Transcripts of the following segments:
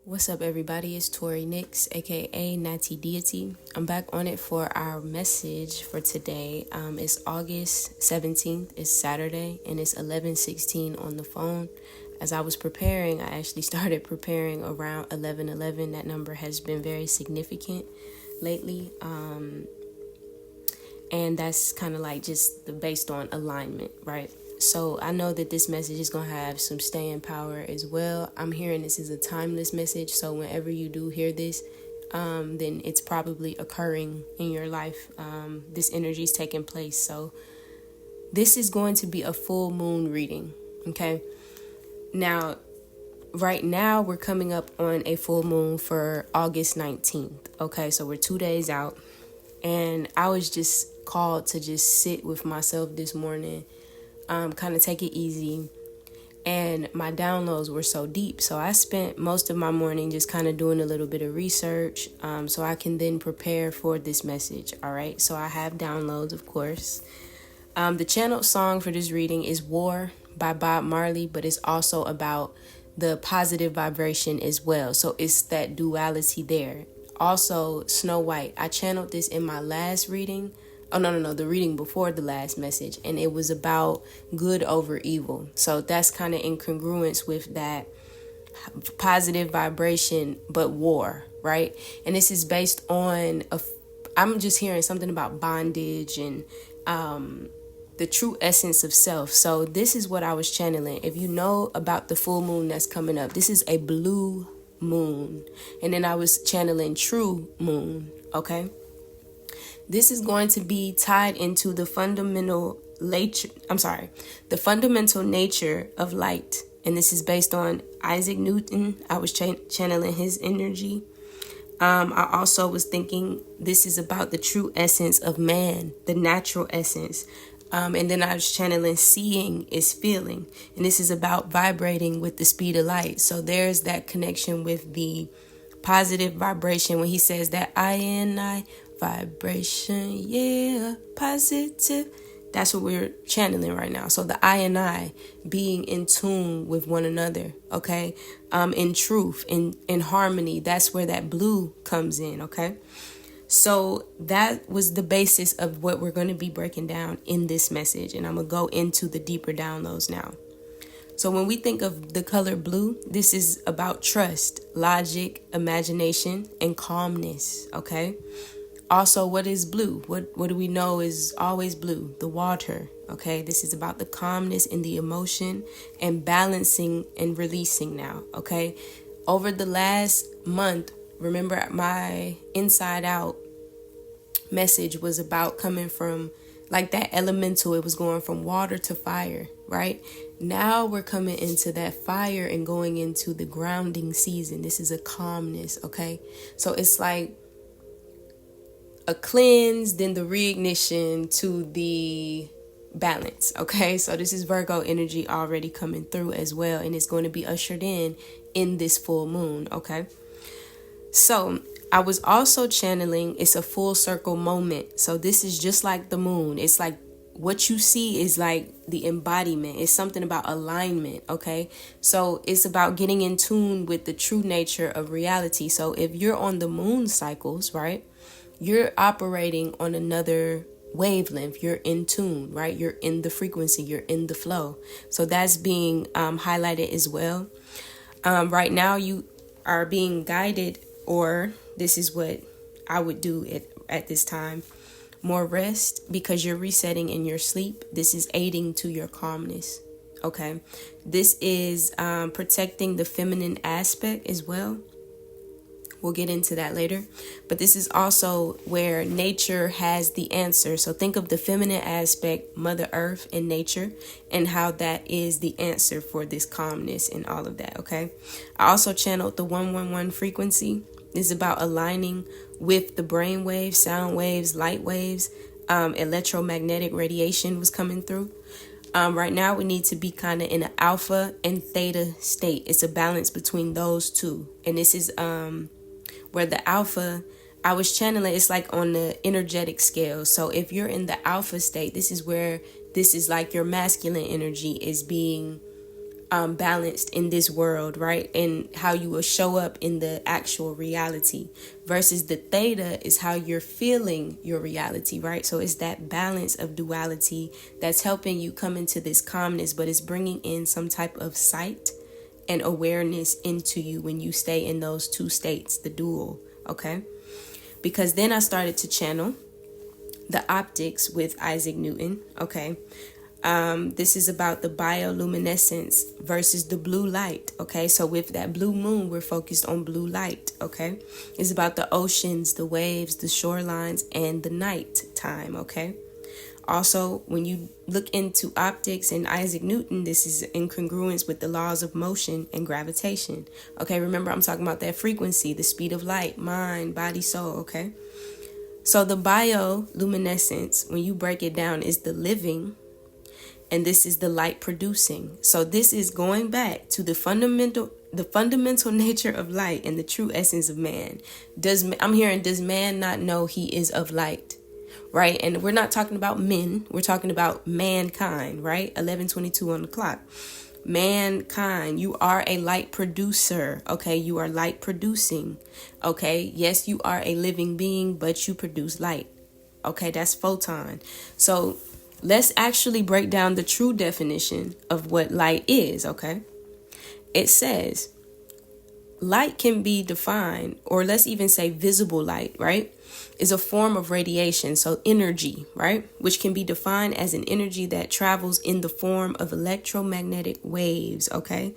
What's up, everybody? It's Tori Nix, aka Natty Deity. I'm back on it for our message for today. It's August 17th, it's Saturday, and it's 11:16 on the phone. As I was preparing, I actually started preparing around 11:11. That number has been very significant lately. And that's kind of like just based on alignment, right? So I know that this message is going to have some staying power as well. I'm hearing this is a timeless message. So whenever you do hear this, then it's probably occurring in your life. This energy is taking place. So this is going to be a full moon reading. Okay. Now, right now we're coming up on a full moon for August 19th. Okay. So we're 2 days out. And I was just called to just sit with myself this morning, kind of take it easy. And my downloads were so deep. So I spent most of my morning just kind of doing a little bit of research so I can then prepare for this message. All right. So I have downloads, of course. The channeled song for this reading is War by Bob Marley, but it's also about the positive vibration as well. So it's that duality there. Also, Snow White. I channeled this in my last reading. Oh, no, the reading before the last message. And it was about good over evil. So that's kind of in congruence with that positive vibration, but war, right? And this is based on, I'm just hearing something about bondage and the true essence of self. So this is what I was channeling. If you know about the full moon that's coming up, this is a blue moon. And then I was channeling true moon. Okay. This is going to be tied into the fundamental nature of light. And this is based on Isaac Newton. I was channeling his energy. I also was thinking this is about the true essence of man, the natural essence. And then I was channeling seeing is feeling. And this is about vibrating with the speed of light. So there's that connection with the positive vibration when he says that I vibration, yeah, positive. That's what we're channeling right now. So the I being in tune with one another, okay? In truth, in harmony, that's where that blue comes in, okay? So that was the basis of what we're going to be breaking down in this message. And I'm going to go into the deeper downloads now. So when we think of the color blue, this is about trust, logic, imagination, and calmness, okay? Also, what is blue? What do we know is always blue? The water, okay? This is about the calmness and the emotion and balancing and releasing now, okay? Over the last month, remember my inside out message was about coming from like that elemental. It was going from water to fire, right? Now we're coming into that fire and going into the grounding season. This is a calmness, okay? So it's like a cleanse, then the reignition to the balance, okay? So this is Virgo energy already coming through as well, and it's going to be ushered in this full moon, okay? So I was also channeling, it's a full circle moment. So this is just like the moon. It's like what you see is like the embodiment. It's something about alignment, okay? So it's about getting in tune with the true nature of reality. So if you're on the moon cycles, right, you're operating on another wavelength. You're in tune, right? You're in the frequency. You're in the flow. So that's being highlighted as well. Right now you are being guided, or this is what I would do at this time. More rest because you're resetting in your sleep. This is aiding to your calmness. Okay. This is protecting the feminine aspect as well. We'll get into that later. But this is also where nature has the answer. So think of the feminine aspect, Mother Earth and nature, and how that is the answer for this calmness and all of that. Okay. I also channeled the 111 frequency. This is about aligning with the brain waves, sound waves, light waves, electromagnetic radiation was coming through. Right now, we need to be kind of in an alpha and theta state. It's a balance between those two. And this is where the alpha, I was channeling, it's like on the energetic scale. So if you're in the alpha state, this is where this is like your masculine energy is being balanced in this world, right? And how you will show up in the actual reality, versus the theta is how you're feeling your reality, right? So it's that balance of duality that's helping you come into this calmness, but it's bringing in some type of sight and awareness into you when you stay in those two states, the dual, okay? Because then I started to channel the optics with Isaac Newton, okay? This is about the bioluminescence versus the blue light, okay? So with that blue moon, we're focused on blue light, okay? It's about the oceans, the waves, the shorelines, and the night time, okay? Also, when you look into optics and Isaac Newton, this is in congruence with the laws of motion and gravitation, okay? Remember, I'm talking about that frequency, the speed of light, mind, body, soul, okay? So the bioluminescence, when you break it down, is the living, and this is the light producing. So this is going back to the fundamental nature of light and the true essence of man. Does man not know he is of light? Right? And we're not talking about men, we're talking about mankind, right? 11:22 on the clock. Mankind, you are a light producer, okay? You are light producing, okay? Yes, you are a living being, but you produce light, okay? That's photon. So let's actually break down the true definition of what light is, okay? It says light can be defined, or let's even say visible light, right, is a form of radiation, so energy, right, which can be defined as an energy that travels in the form of electromagnetic waves, okay?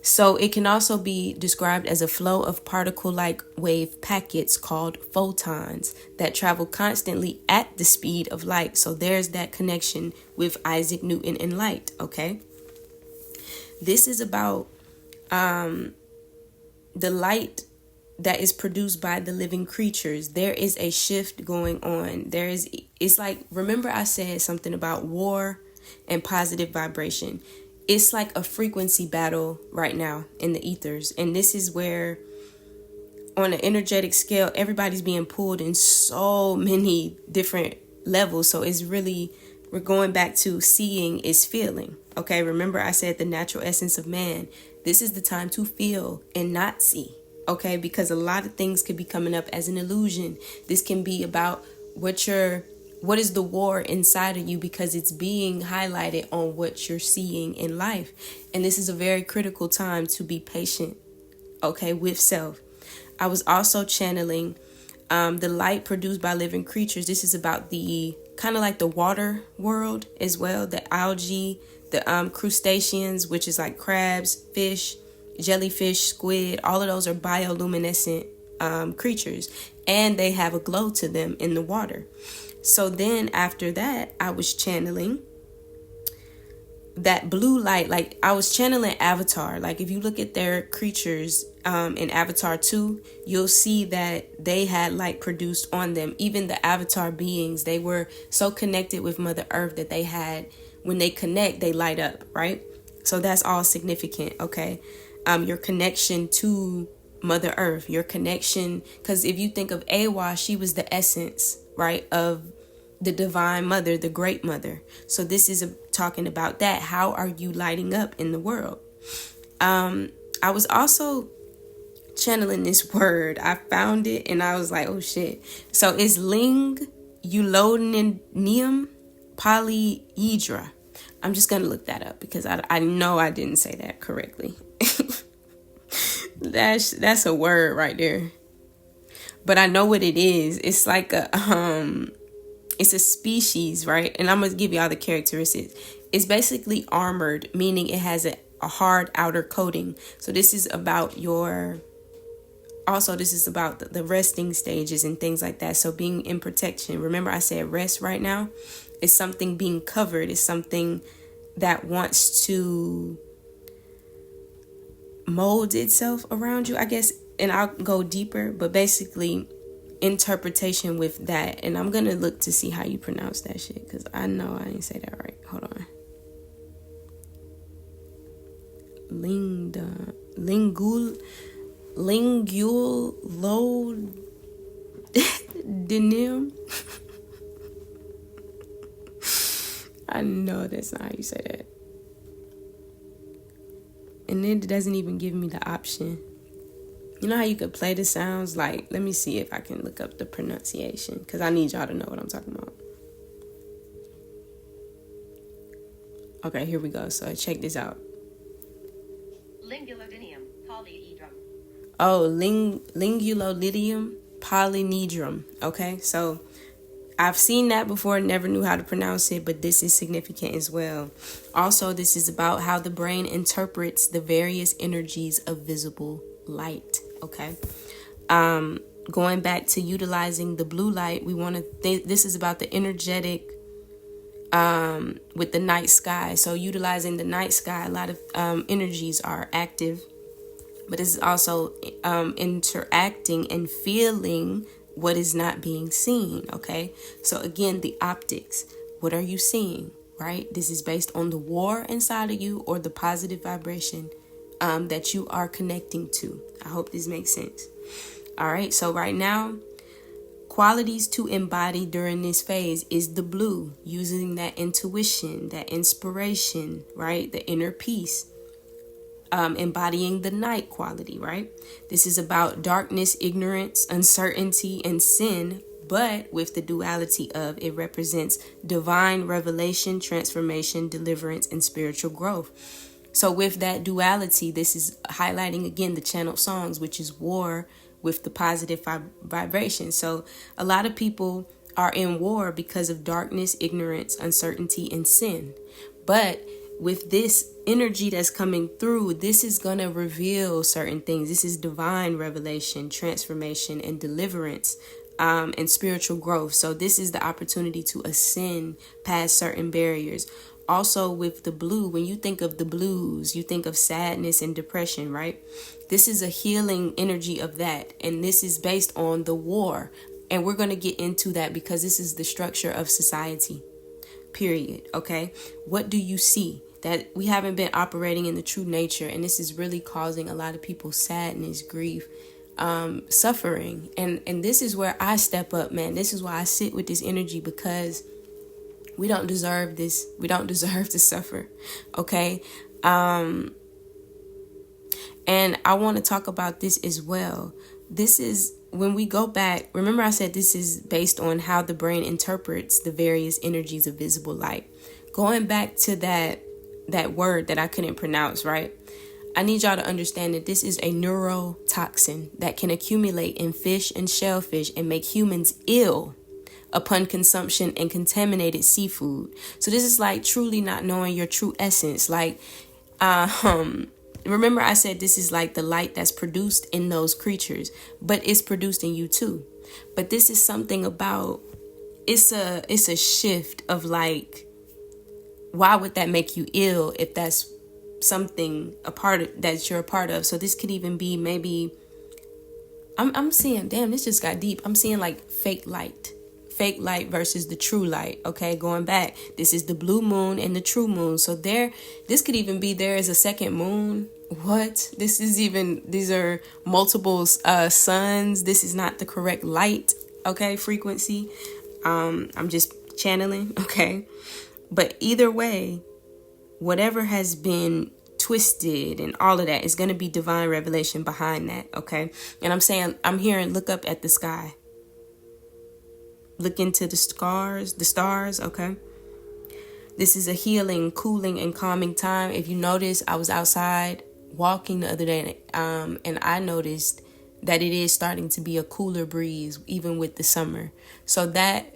So it can also be described as a flow of particle-like wave packets called photons that travel constantly at the speed of light. So there's that connection with Isaac Newton and light, okay? This is about the light that is produced by the living creatures. There is a shift going on. It's like, remember I said something about war and positive vibration. It's like a frequency battle right now in the ethers. And this is where, on an energetic scale, everybody's being pulled in so many different levels. So it's really, we're going back to seeing is feeling. Okay, remember I said the natural essence of man. This is the time to feel and not see. Okay, because a lot of things could be coming up as an illusion. This can be about what is the war inside of you, because it's being highlighted on what you're seeing in life. And this is a very critical time to be patient, okay, with self. I was also channeling the light produced by living creatures. This is about the kind of like the water world as well, the algae, the crustaceans, which is like crabs, fish, jellyfish, squid. All of those are bioluminescent creatures, and they have a glow to them in the water. So then after that, I was channeling that blue light. Like I was channeling Avatar. Like if you look at their creatures in Avatar 2, you'll see that they had light produced on them. Even the Avatar beings, they were so connected with Mother Earth that they had, when they connect, they light up, right? So that's all significant, okay? Your connection to Mother Earth, your connection, because if you think of Awa, she was the essence, right, of the divine mother, the great mother. So this is talking about that. How are you lighting up in the world? I was also channeling this word. I found it and I was like, oh shit. So it's Lingulonium polyhedra. I'm just going to look that up because I know I didn't say that correctly. That's a word right there. But I know what it is. It's like it's a species, right? And I'm going to give you all the characteristics. It's basically armored, meaning it has a hard outer coating. So this is about this is about the resting stages and things like that. So being in protection. Remember I said rest right now. It's something being covered. It's something that wants to mold itself around you, I guess. And I'll go deeper, but basically interpretation with that. And I'm going to look to see how you pronounce that shit, because I know I didn't say that right. Hold on. Lingulodenium. I know that's not how you say that. And it doesn't even give me the option. You know how you could play the sounds? Like, let me see if I can look up the pronunciation, because I need y'all to know what I'm talking about. Okay, here we go. So check this out. Lingulodinium polyhedrum. Oh, Lingulodinium polyhedrum. Okay, so I've seen that before, never knew how to pronounce it, but this is significant as well. Also, this is about how the brain interprets the various energies of visible light. Okay. Going back to utilizing the blue light, we want to think this is about the energetic with the night sky. So utilizing the night sky, a lot of energies are active, but this is also interacting and feeling what is not being seen. Okay. So again, the optics, what are you seeing, right? This is based on the war inside of you or the positive vibration that you are connecting to. I hope this makes sense. All right. So right now, qualities to embody during this phase is the blue, using that intuition, that inspiration, right? The inner peace, embodying the night quality, right? This is about darkness, ignorance, uncertainty, and sin, but with the duality of it represents divine revelation, transformation, deliverance, and spiritual growth. So with that duality, this is highlighting again the channeled songs, which is war with the positive vibration. So a lot of people are in war because of darkness, ignorance, uncertainty, and sin. But with this energy that's coming through, this is going to reveal certain things. This is divine revelation, transformation, and deliverance, and spiritual growth. So this is the opportunity to ascend past certain barriers. Also with the blue, when you think of the blues, you think of sadness and depression, right? This is a healing energy of that. And this is based on the war. And we're going to get into that because this is the structure of society, period. Okay. What do you see? That we haven't been operating in the true nature. And this is really causing a lot of people sadness, grief, suffering. And this is where I step up, man. This is why I sit with this energy, because we don't deserve this. We don't deserve to suffer. Okay. And I want to talk about this as well. This is when we go back. Remember, I said this is based on how the brain interprets the various energies of visible light. Going back to that word that I couldn't pronounce, right? I need y'all to understand that this is a neurotoxin that can accumulate in fish and shellfish and make humans ill upon consumption and contaminated seafood. So this is like truly not knowing your true essence. Like, remember I said this is like the light that's produced in those creatures, but it's produced in you too. But this is something about, it's a shift of like, why would that make you ill if that's something that you're a part of? So this could even be maybe, I'm seeing, damn, this just got deep. I'm seeing like fake light versus the true light. Okay, going back, this is the blue moon and the true moon. So this could even be there is a second moon. What? These are multiple suns. This is not the correct light, okay, frequency. I'm just channeling, okay? But either way, whatever has been twisted and all of that is going to be divine revelation behind that, okay? And I'm hearing, look up at the sky. Look into the stars, okay? This is a healing, cooling, and calming time. If you notice, I was outside walking the other day, and I noticed that it is starting to be a cooler breeze, even with the summer. So that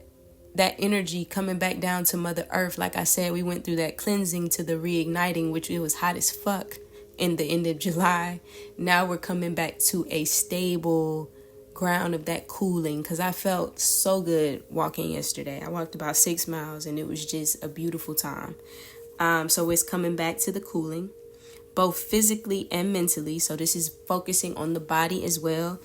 energy coming back down to Mother Earth, like I said, we went through that cleansing to the reigniting, which it was hot as fuck in the end of July. Now we're coming back to a stable ground of that cooling, because I felt so good walking yesterday. I walked about 6 miles and it was just a beautiful time. So it's coming back to the cooling, both physically and mentally. So this is focusing on the body as well.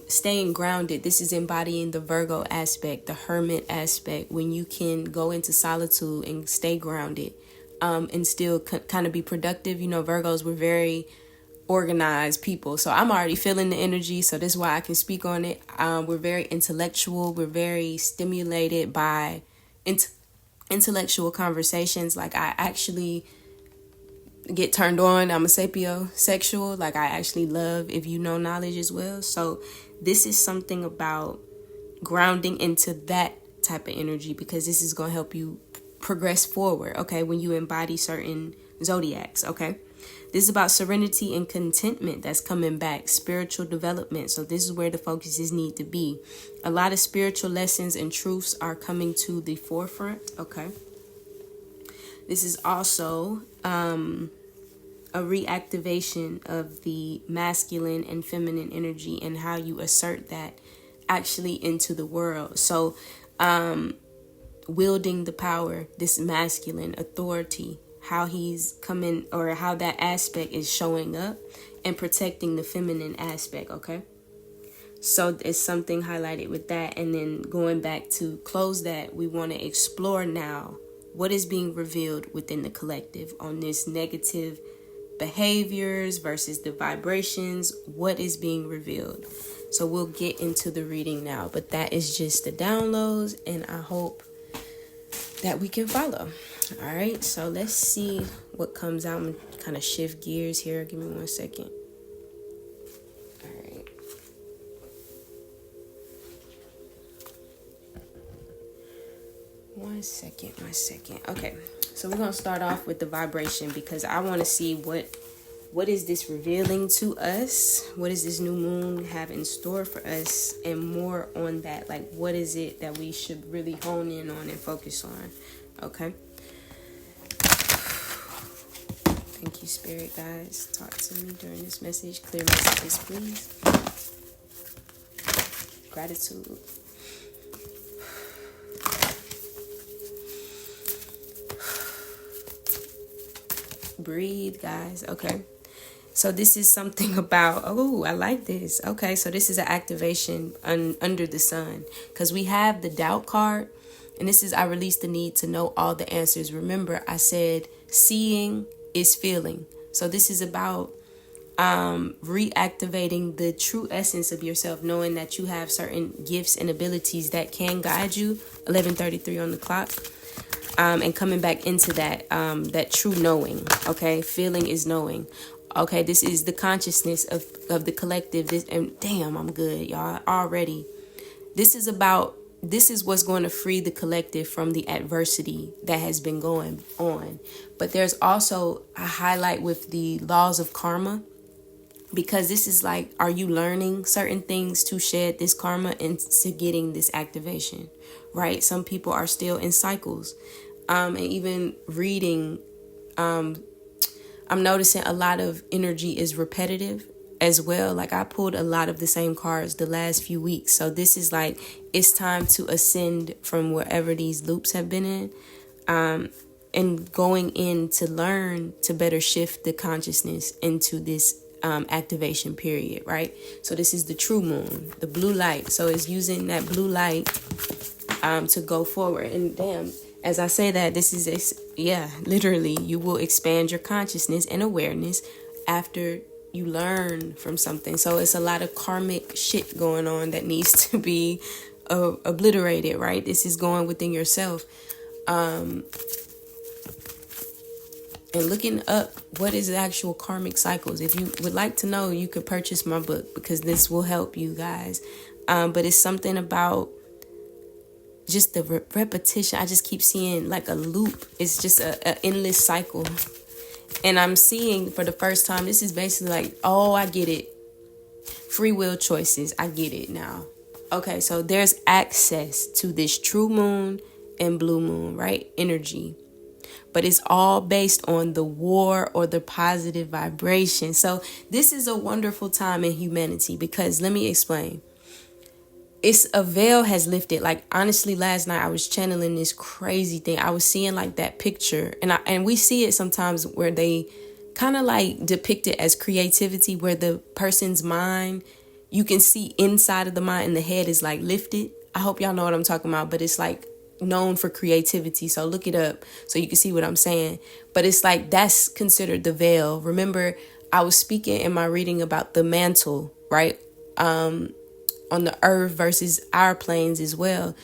Staying grounded. This is embodying the Virgo aspect, the hermit aspect, when you can go into solitude and stay grounded, and still kind of be productive. You know, Virgos were very organized people, so I'm already feeling the energy, so this is why I can speak on it. We're very intellectual. We're very stimulated by intellectual conversations. Like, I actually get turned on. I'm a sapiosexual. Like, I actually love if you know knowledge as well. So this is something about grounding into that type of energy, because this is going to help you progress forward, okay, when you embody certain zodiacs, okay? This is about serenity and contentment that's coming back, spiritual development. So this is where the focuses need to be. A lot of spiritual lessons and truths are coming to the forefront, okay? This is also a reactivation of the masculine and feminine energy and how you assert that actually into the world. So wielding the power, this masculine authority, how he's coming, or how that aspect is showing up, and protecting the feminine aspect, okay? So it's something highlighted with that. And then going back to close that, we want to explore now what is being revealed within the collective on this negative behaviors versus the vibrations. What is being revealed? So we'll get into the reading now, but that is just the downloads, and I hope that we can follow. All right, so let's see what comes out. I'm gonna kind of shift gears here. Give me 1 second. All right. One second. Okay, so we're gonna start off with the vibration, because I want to see what is this revealing to us? What does this new moon have in store for us? And more on that, like, what is it that we should really hone in on and focus on? Okay. Thank you, Spirit guides. Talk to me during this message. Clear messages, please. Gratitude. Breathe, guys. Okay. So this is something about, oh, I like this. Okay, so this is an activation under the sun, because we have the doubt card, and this is, I release the need to know all the answers. Remember, I said seeing is feeling. So this is about reactivating the true essence of yourself, knowing that you have certain gifts and abilities that can guide you. 11:33 on the clock. And coming back into that true knowing. Okay, feeling is knowing. Okay, this is the consciousness of the collective. And damn, I'm good, y'all, already. This is what's going to free the collective from the adversity that has been going on. But there's also a highlight with the laws of karma, because this is like, are you learning certain things to shed this karma into getting this activation, right? Some people are still in cycles. And even reading, I'm noticing a lot of energy is repetitive as well. Like, I pulled a lot of the same cards the last few weeks. So this is like, it's time to ascend from wherever these loops have been in, and going in to learn to better shift the consciousness into this activation period, right? So this is the true moon, the blue light. So it's using that blue light to go forward. And damn, as I say that, this is, literally, you will expand your consciousness and awareness after you learn from something. So it's a lot of karmic shit going on that needs to be obliterated, right? This is going within yourself. And looking up what is the actual karmic cycles. If you would like to know, you could purchase my book, because this will help you guys. But it's something about just the repetition. I just keep seeing like a loop. It's just a endless cycle. And I'm seeing for the first time, this is basically like, oh, I get it. Free will choices. I get it now. Okay, so there's access to this true moon and blue moon, right? Energy. But it's all based on the war or the positive vibration. So this is a wonderful time in humanity, because let me explain. It's a veil has lifted. Like, honestly, last night I was channeling this crazy thing. I was seeing like that picture, and we see it sometimes where they kind of like depict it as creativity, where the person's mind, you can see inside of the mind, and the head is like lifted. I hope y'all know what I'm talking about, but it's like known for creativity. So look it up so you can see what I'm saying. But it's like, that's considered the veil. Remember, I was speaking in my reading about the mantle, right? On the earth versus our planes as well.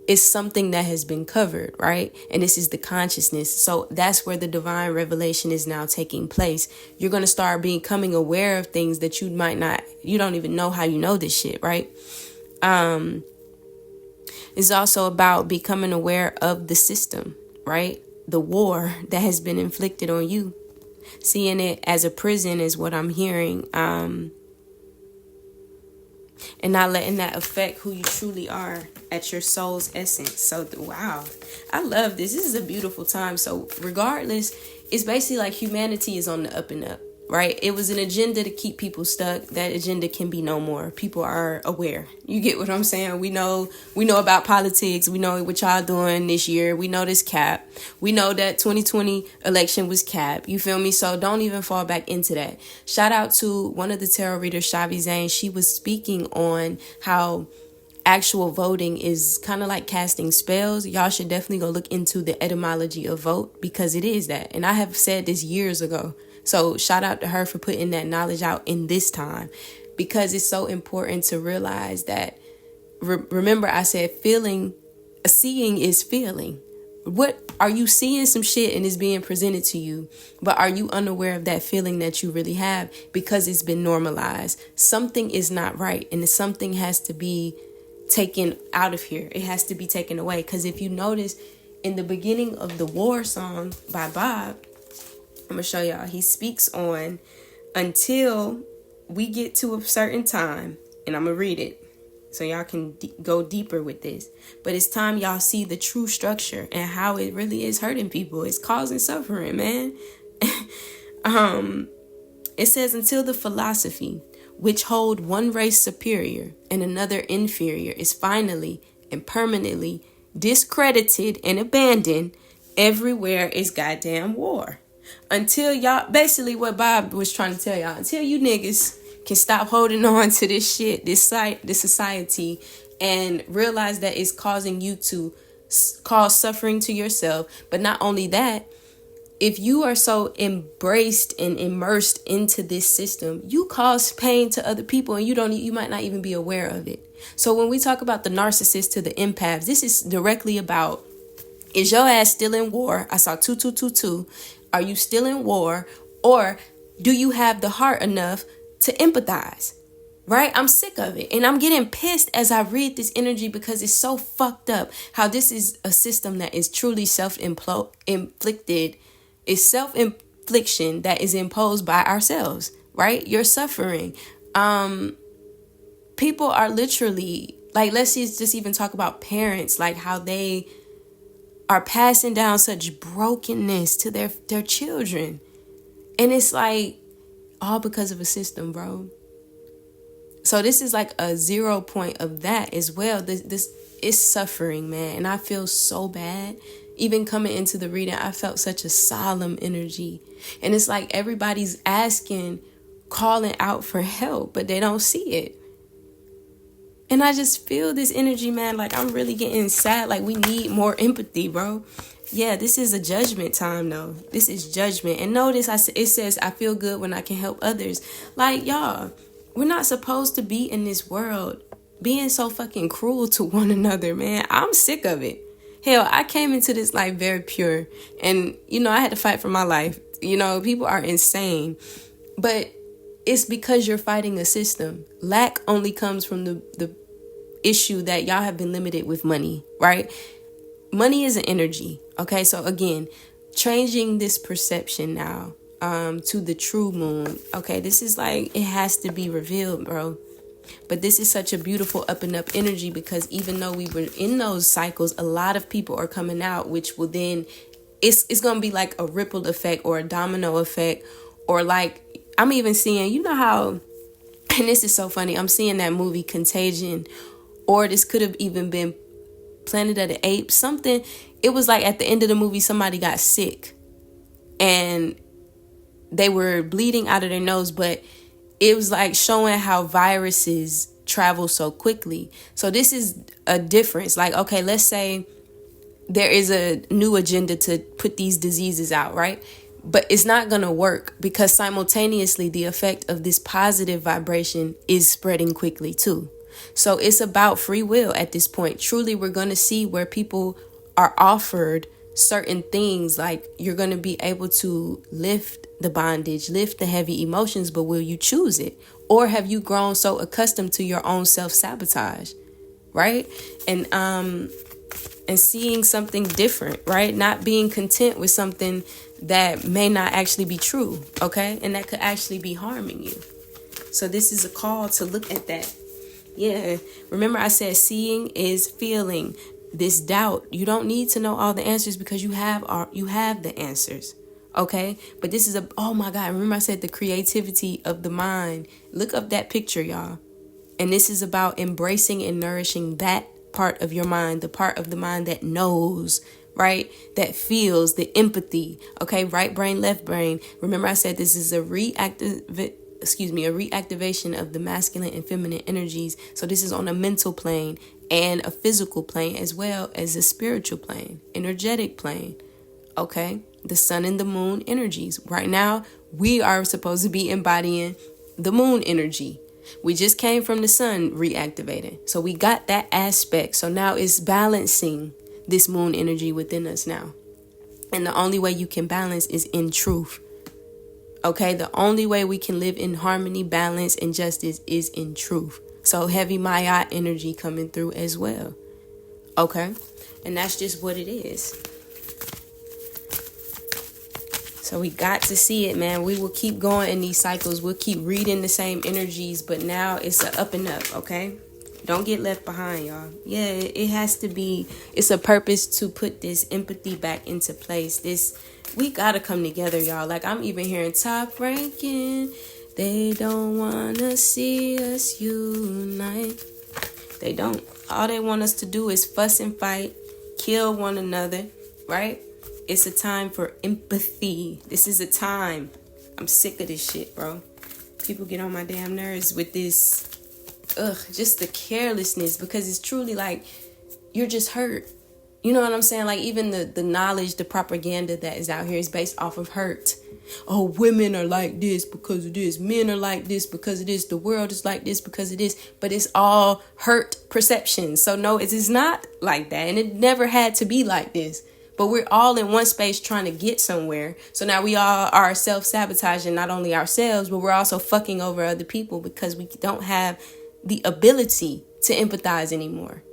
it's something that has been covered, right? And this is the consciousness. So that's where the divine revelation is now taking place. You're going to start becoming aware of things that you don't even know how you know this shit, right? It's also about becoming aware of the system, right? The war that has been inflicted on you. Seeing it as a prison is what I'm hearing. And not letting that affect who you truly are at your soul's essence. So, wow, I love this. This is a beautiful time. So regardless, it's basically like humanity is on the up and up, right? It was an agenda to keep people stuck. That agenda can be no more. People are aware. You get what I'm saying? We know about politics. We know what y'all doing this year. We know this cap. We know that 2020 election was cap. You feel me? So don't even fall back into that. Shout out to one of the tarot readers, Shavi Zane. She was speaking on how actual voting is kind of like casting spells. Y'all should definitely go look into the etymology of vote, because it is that. And I have said this years ago. So shout out to her for putting that knowledge out in this time, because it's so important to realize that. Remember, I said seeing is feeling. What are you seeing? Some shit and it's being presented to you, but are you unaware of that feeling that you really have because it's been normalized? Something is not right, and something has to be taken out of here. It has to be taken away. Because if you notice in the beginning of the War song by Bob, I'm going to show y'all. He speaks on until we get to a certain time, and I'm going to read it so y'all can go deeper with this. But it's time y'all see the true structure and how it really is hurting people. It's causing suffering, man. It says, until the philosophy which hold one race superior and another inferior is finally and permanently discredited and abandoned, everywhere is goddamn war. Until y'all, basically what Bob was trying to tell y'all, until you niggas can stop holding on to this shit, this society, and realize that it's causing you to cause suffering to yourself. But not only that, if you are so embraced and immersed into this system, you cause pain to other people, and you might not even be aware of it. So when we talk about the narcissist to the empaths, this is directly about, is your ass still in war? I saw 2222. Are you still in war? Or do you have the heart enough to empathize? Right? I'm sick of it. And I'm getting pissed as I read this energy, because it's so fucked up how this is a system that is truly self-inflicted. It's self-infliction that is imposed by ourselves, right? You're suffering. People are literally, like, let's just even talk about parents, like how they are passing down such brokenness to their children. And it's like all because of a system, bro. So this is like a 0 point of that as well. This is suffering, man. And I feel so bad. Even coming into the reading, I felt such a solemn energy. And it's like everybody's asking, calling out for help, but they don't see it. And I just feel this energy, man. Like, I'm really getting sad. Like, we need more empathy, bro. Yeah, this is a judgment time, though. This is judgment. And notice it says, I feel good when I can help others. Like, y'all, we're not supposed to be in this world being so fucking cruel to one another, man. I'm sick of it. Hell, I came into this life very pure. And, I had to fight for my life. People are insane. But it's because you're fighting a system. Lack only comes from the issue that y'all have been limited with money, right? Money is an energy. Okay, so again, changing this perception now to the true moon. Okay, this is like, it has to be revealed, bro. But this is such a beautiful up and up energy, because even though we were in those cycles, a lot of people are coming out, which will then, it's going to be like a ripple effect or a domino effect, or like, I'm even seeing, how, and this is so funny, I'm seeing that movie Contagion, or this could have even been Planet of the Apes, something. It was like at the end of the movie, somebody got sick and they were bleeding out of their nose, but it was like showing how viruses travel so quickly. So this is a difference. Like, okay, let's say there is a new agenda to put these diseases out, right? But it's not going to work, because simultaneously the effect of this positive vibration is spreading quickly too. So it's about free will at this point. Truly, we're going to see where people are offered certain things, like you're going to be able to lift the bondage, lift the heavy emotions, but will you choose it? Or have you grown so accustomed to your own self-sabotage, right? And seeing something different, right? Not being content with something that may not actually be true, okay? And that could actually be harming you. So this is a call to look at that. Yeah, remember I said seeing is feeling. This doubt, you don't need to know all the answers because you have the answers, okay? But this is oh my God, remember I said the creativity of the mind. Look up that picture, y'all. And this is about embracing and nourishing that part of your mind, the part of the mind that knows, right? That feels, the empathy, okay? Right brain, left brain. Remember I said this is a reactivation of the masculine and feminine energies. So this is on a mental plane and a physical plane, as well as a spiritual plane, energetic plane. Okay, the sun and the moon energies. Right now, we are supposed to be embodying the moon energy. We just came from the sun reactivating. So we got that aspect. So now it's balancing this moon energy within us now. And the only way you can balance is in truth. Okay, the only way we can live in harmony, balance, and justice is in truth. So heavy Maya energy coming through as well. Okay, and that's just what it is. So we got to see it, man. We will keep going in these cycles. We'll keep reading the same energies, but now it's a up and up, okay? Don't get left behind, y'all. Yeah, it has to be. It's a purpose to put this empathy back into place. We gotta come together, y'all. Like, I'm even hearing top ranking. They don't wanna see us unite. They don't. All they want us to do is fuss and fight, kill one another, right? It's a time for empathy. This is a time. I'm sick of this shit, bro. People get on my damn nerves with this, just the carelessness, because it's truly like you're just hurt. You know what I'm saying? Like, even the knowledge, the propaganda that is out here is based off of hurt. Oh, women are like this because of this. Men are like this because of this. The world is like this because of this. But it's all hurt perceptions. So no, it is not like that. And it never had to be like this. But we're all in one space trying to get somewhere. So now we all are self-sabotaging not only ourselves, but we're also fucking over other people because we don't have the ability to empathize anymore.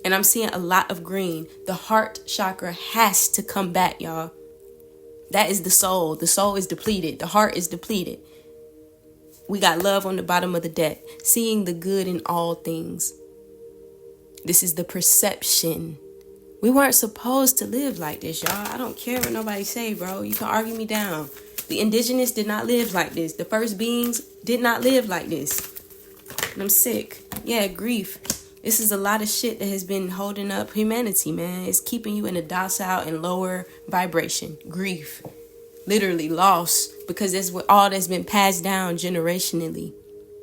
And I'm seeing a lot of green. The heart chakra has to come back, y'all. That is the soul. The soul is depleted. The heart is depleted. We got love on the bottom of the deck. Seeing the good in all things. This is the perception. We weren't supposed to live like this, y'all. I don't care what nobody say, bro. You can argue me down. The indigenous did not live like this. The first beings did not live like this. And I'm sick. Yeah, grief. This is a lot of shit that has been holding up humanity, man. It's keeping you in a docile and lower vibration. Grief. Literally loss. Because that's what all that's been passed down generationally.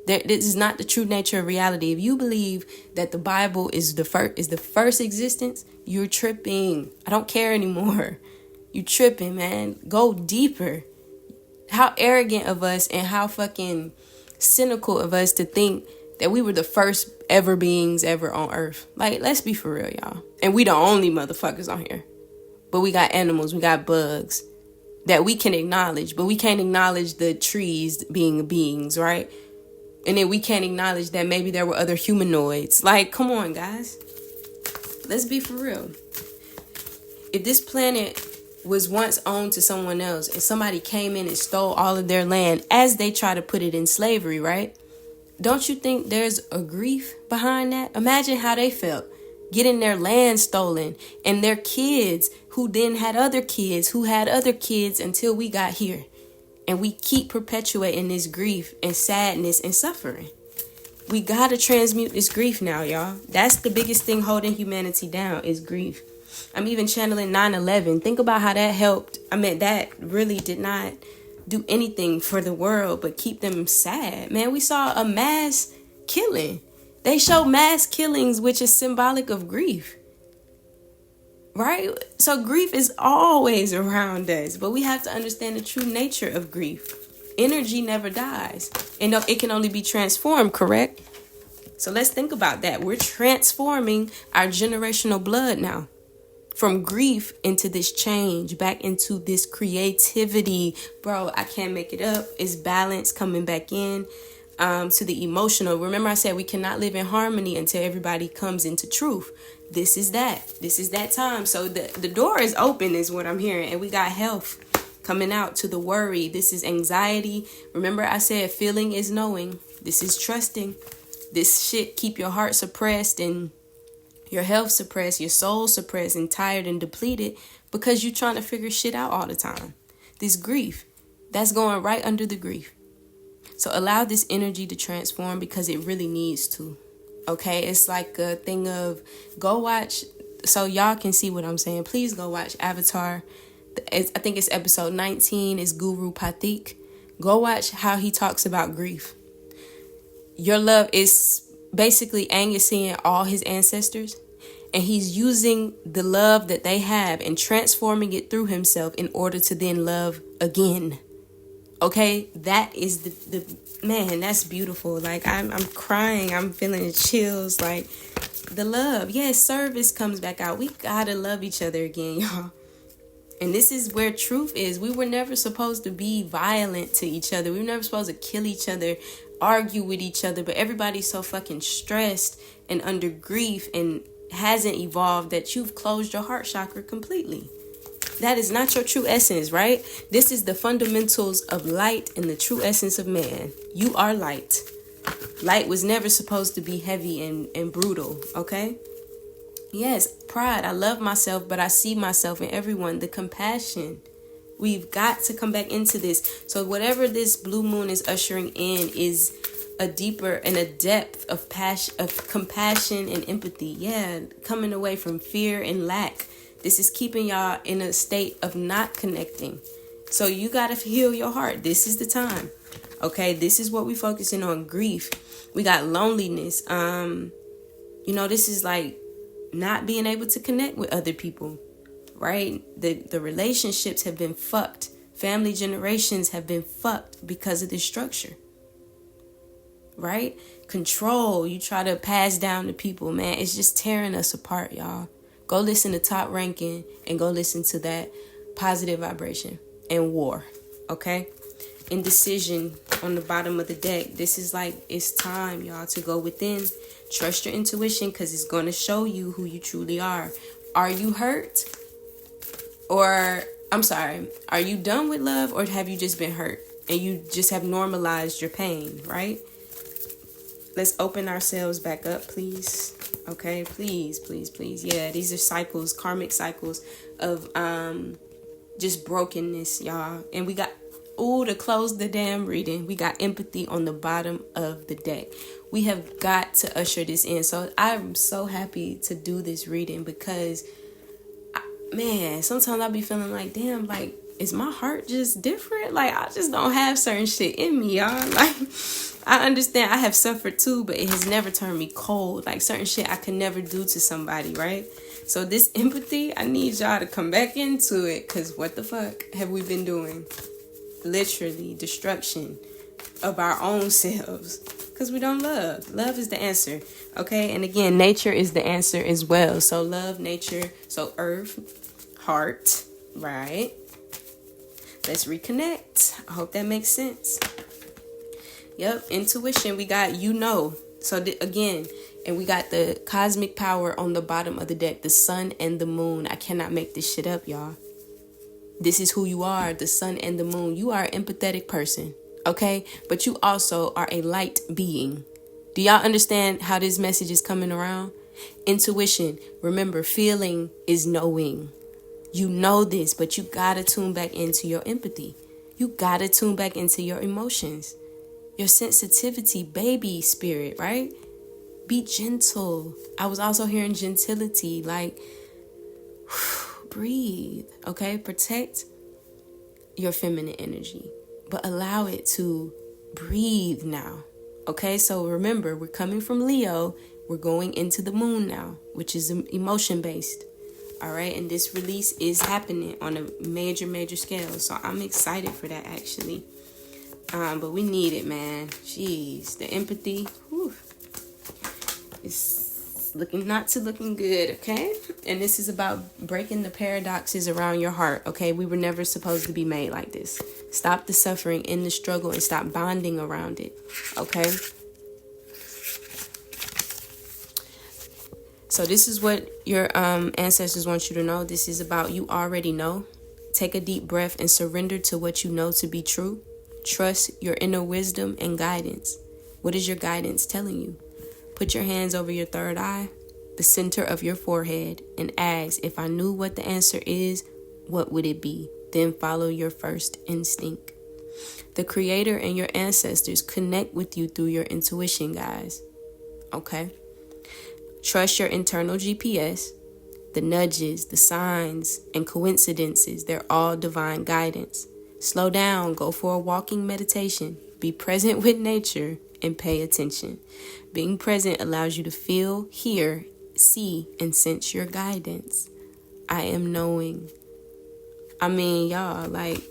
This is not the true nature of reality. If you believe that the Bible is the first existence, you're tripping. I don't care anymore. You tripping, man. Go deeper. How arrogant of us and how fucking cynical of us to think that we were the first ever beings ever on earth. Like, let's be for real, y'all. And we the only motherfuckers on here. But we got animals, we got bugs that we can acknowledge, but we can't acknowledge the trees being beings, right? And then we can't acknowledge that maybe there were other humanoids. Like, come on, guys. Let's be for real. If this planet was once owned to someone else and somebody came in and stole all of their land as they try to put it in slavery, right? Don't you think there's a grief behind that? Imagine how they felt getting their land stolen and their kids who then had other kids who had other kids until we got here. And we keep perpetuating this grief and sadness and suffering. We got to transmute this grief now, y'all. That's the biggest thing holding humanity down is grief. I'm even channeling 9/11. Think about how that helped. I mean, that really did not do anything for the world but keep them sad. Man, we saw a mass killing. They show mass killings, which is symbolic of grief. Right? So grief is always around us, but we have to understand the true nature of grief. Energy never dies, and it can only be transformed, correct? So let's think about that. We're transforming our generational blood now. From grief into this change, back into this creativity. Bro, I can't make it up. It's balance coming back in to the emotional. Remember I said we cannot live in harmony until everybody comes into truth. This is that. This is that time. So the door is open is what I'm hearing. And we got health coming out to the worry. This is anxiety. Remember I said feeling is knowing. This is trusting. This shit keep your heart suppressed and your health suppressed, your soul suppressed and tired and depleted because you're trying to figure shit out all the time. This grief, that's going right under the grief. So allow this energy to transform because it really needs to. Okay, it's like a thing of go watch. So y'all can see what I'm saying. Please go watch Avatar. I think it's episode 19 is Guru Pathik. Go watch how he talks about grief. Your love is basically Aang is seeing all his ancestors and he's using the love that they have and transforming it through himself in order to then love again. Okay, that is the man, that's beautiful. Like I'm crying, I'm feeling chills. Like the love, yes, service comes back out. We gotta love each other again, y'all. And this is where truth is. We were never supposed to be violent to each other. We were never supposed to kill each other, argue with each other. But everybody's so fucking stressed and under grief and hasn't evolved that you've closed your heart chakra completely. That is not your true essence, right? This is the fundamentals of light and the true essence of man. You are light. Light was never supposed to be heavy and brutal, okay? Yes, pride. I love myself, but I see myself in everyone. The compassion. We've got to come back into this. So whatever this blue moon is ushering in is a deeper and a depth of passion, of compassion and empathy. Yeah, coming away from fear and lack. This is keeping y'all in a state of not connecting. So you got to heal your heart. This is the time. Okay, this is what we're focusing on. Grief. We got loneliness. This is like not being able to connect with other people, right? The relationships have been fucked. Family generations have been fucked because of this structure, right? Control. You try to pass down to people, man. It's just tearing us apart, y'all. Go listen to Top Ranking and go listen to that positive vibration and war, okay? Indecision on the bottom of the deck. This is like, it's time, y'all, to go within. Trust your intuition because it's going to show you who you truly are. Are you hurt? Or, are you done with love or have you just been hurt? And you just have normalized your pain, right? Let's open ourselves back up, please. Okay, please. Yeah, these are cycles, karmic cycles of just brokenness, y'all. And we got, to close the damn reading, we got empathy on the bottom of the deck. We have got to usher this in. So I'm so happy to do this reading because, sometimes I'll be feeling like, damn, like, is my heart just different? Like, I just don't have certain shit in me, y'all. Like, I understand I have suffered too, but it has never turned me cold. Like, certain shit I could never do to somebody, right? So this empathy, I need y'all to come back into it because what the fuck have we been doing? Literally destruction of our own selves because we don't love. Love is the answer, okay? And again, nature is the answer as well. So love, nature, so earth, heart, right? Let's reconnect. I hope that makes sense. Yep, intuition. We got So again, and we got the cosmic power on the bottom of the deck, the sun and the moon. I cannot make this shit up, y'all. This is who you are, the sun and the moon. You are an empathetic person, okay? But you also are a light being. Do y'all understand how this message is coming around? Intuition. Remember, feeling is knowing. You know this, but you gotta tune back into your empathy. You gotta tune back into your emotions. Your sensitivity, baby spirit, right? Be gentle. I was also hearing gentility, like, breathe, okay? Protect your feminine energy, but allow it to breathe now, okay? So remember, we're coming from Leo. We're going into the moon now, which is emotion-based, all right? And this release is happening on a major scale, so I'm excited for that, actually. But we need it, man. Jeez, the empathy. Whew. It's looking good, okay? And this is about breaking the paradoxes around your heart, okay? We were never supposed to be made like this. Stop the suffering in the struggle and stop bonding around it, okay? So this is what your ancestors want you to know. This is about you already know. Take a deep breath and surrender to what you know to be true. Trust your inner wisdom and guidance. What is your guidance telling you? Put your hands over your third eye, the center of your forehead, and ask, if I knew what the answer is, what would it be? Then follow your first instinct. The Creator and your ancestors connect with you through your intuition, guys. Okay? Trust your internal GPS. The nudges, the signs, and coincidences, they're all divine guidance. Slow down, go for a walking meditation. Be present with nature and pay attention. Being present allows you to feel, hear, see, and sense your guidance. I am knowing. I mean, y'all, like,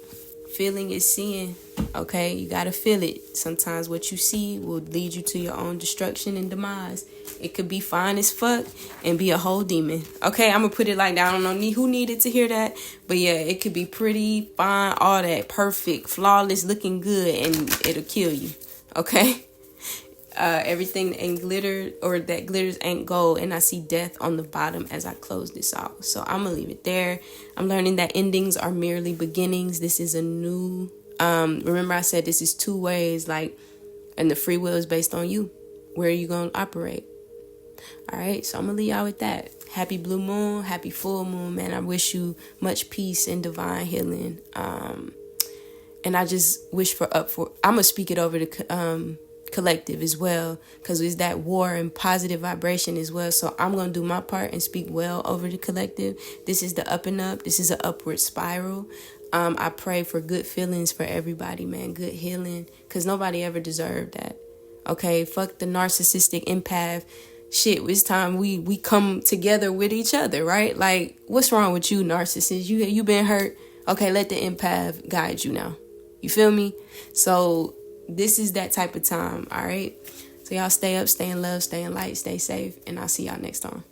feeling is seeing, okay? You gotta feel it. Sometimes what you see will lead you to your own destruction and demise. It could be fine as fuck and be a whole demon. Okay, I'm gonna put it like that. I don't know who needed to hear that, but yeah, it could be pretty, fine, all that, perfect, flawless, looking good, and it'll kill you. Okay? Everything that ain't glitter or that glitters ain't gold, and I see death on the bottom as I close this out. So I'm gonna leave it there. I'm learning that endings are merely beginnings. This is a new remember I said this is two ways, like, and the free will is based on you. Where are you gonna operate? All right, so I'm gonna leave y'all with that. Happy blue moon, happy full moon, man. I wish you much peace and divine healing. And I just wish I'm gonna speak it over the collective as well, because it's that war and positive vibration as well. So I'm gonna do my part and speak well over the collective. This is the up and up. This is an upward spiral. I pray for good feelings for everybody, man. Good healing, because nobody ever deserved that. Okay, fuck the narcissistic empath shit. It's time we come together with each other, right? Like, what's wrong with you, narcissist? You been hurt? Okay, let the empath guide you now. You feel me? So this is that type of time, all right? So y'all stay up, stay in love, stay in light, stay safe, and I'll see y'all next time.